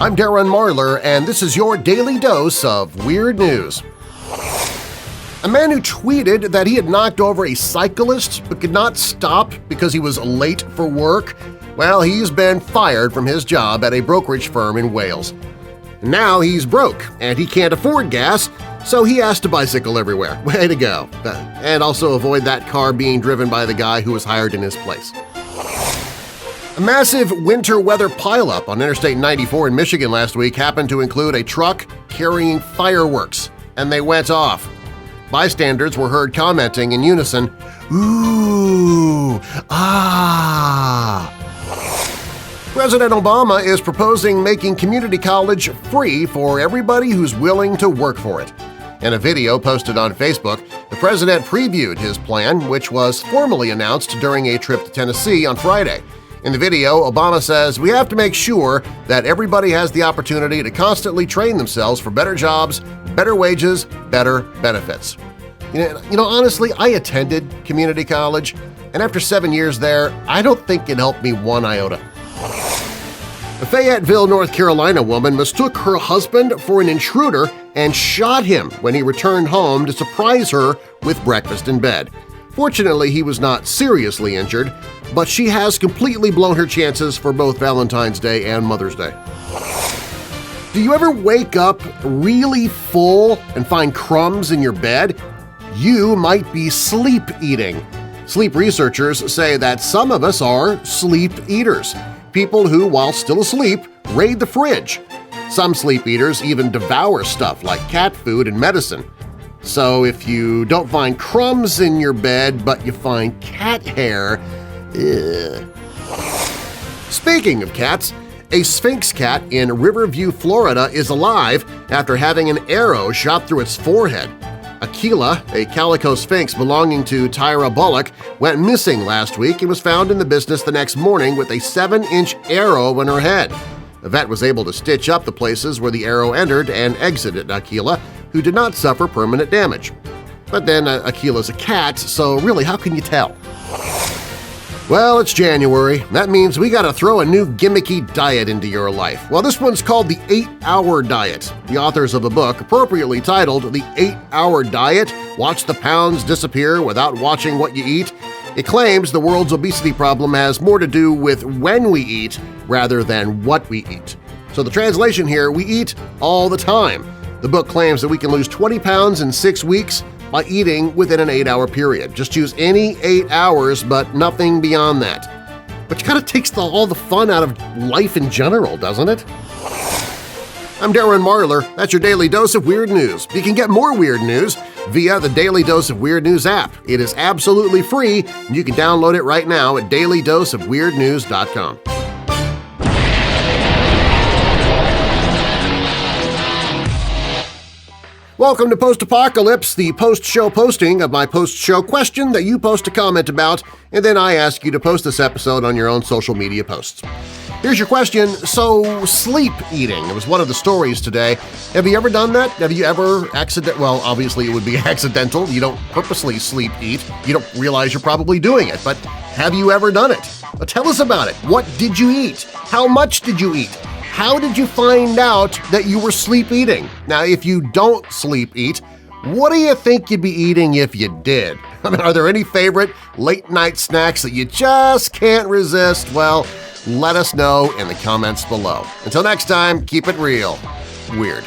I'm Darren Marlar, and this is your daily dose of weird news. A man who tweeted that he had knocked over a cyclist but could not stop because he was late for work, well, he's been fired from his job at a brokerage firm in Wales. Now he's broke and he can't afford gas, so he has to bicycle everywhere. Way to go. And also avoid that car being driven by the guy who was hired in his place. A massive winter weather pileup on Interstate 94 in Michigan last week happened to include a truck carrying fireworks, and they went off. Bystanders were heard commenting in unison, "Ooh, ah." President Obama is proposing making community college free for everybody who's willing to work for it. In a video posted on Facebook, the president previewed his plan, which was formally announced during a trip to Tennessee on Friday. In the video, Obama says, "We have to make sure that everybody has the opportunity to constantly train themselves for better jobs, better wages, better benefits." Honestly, I attended community college, and after 7 years there, I don't think it helped me one iota. A Fayetteville, North Carolina woman mistook her husband for an intruder and shot him when he returned home to surprise her with breakfast in bed. Fortunately, he was not seriously injured, but she has completely blown her chances for both Valentine's Day and Mother's Day. Do you ever wake up really full and find crumbs in your bed? You might be sleep eating. Sleep researchers say that some of us are sleep eaters, people who, while still asleep, raid the fridge. Some sleep eaters even devour stuff like cat food and medicine. So if you don't find crumbs in your bed but you find cat hair, ugh. Speaking of cats, a Sphinx cat in Riverview, Florida is alive after having an arrow shot through its forehead. Aquila, a calico sphinx belonging to Tyra Bullock, went missing last week and was found in the business the next morning with a 7-inch arrow in her head. The vet was able to stitch up the places where the arrow entered and exited Aquila, who did not suffer permanent damage. But then Aquila's a cat, so really how can you tell? Well, it's January. That means we gotta throw a new gimmicky diet into your life. Well, this one's called the 8-Hour Diet. The authors of a book appropriately titled The 8-Hour Diet – Watch the Pounds Disappear Without Watching What You Eat. It claims the world's obesity problem has more to do with when we eat rather than what we eat. So the translation here, we eat all the time. The book claims that we can lose 20 pounds in 6 weeks by eating within an 8-hour period. Just choose any 8 hours, but nothing beyond that. But it kind of takes all the fun out of life in general, doesn't it? I'm Darren Marlar. That's your Daily Dose of Weird News. You can get more weird news via the Daily Dose of Weird News app. It is absolutely free, and you can download it right now at dailydoseofweirdnews.com. Welcome to Post-Apocalypse, the post-show posting of my post-show question that you post a comment about, and then I ask you to post this episode on your own social media posts. Here's your question. So, sleep eating. It was one of the stories today. Have you ever done that? Have you ever well, obviously it would be accidental. You don't purposely sleep eat. You don't realize you're probably doing it, but have you ever done it? Well, tell us about it. What did you eat? How much did you eat? How did you find out that you were sleep eating? Now, if you don't sleep eat, what do you think you'd be eating if you did? I mean, are there any favorite late-night snacks that you just can't resist? Well, let us know in the comments below. Until next time, keep it real. Weird.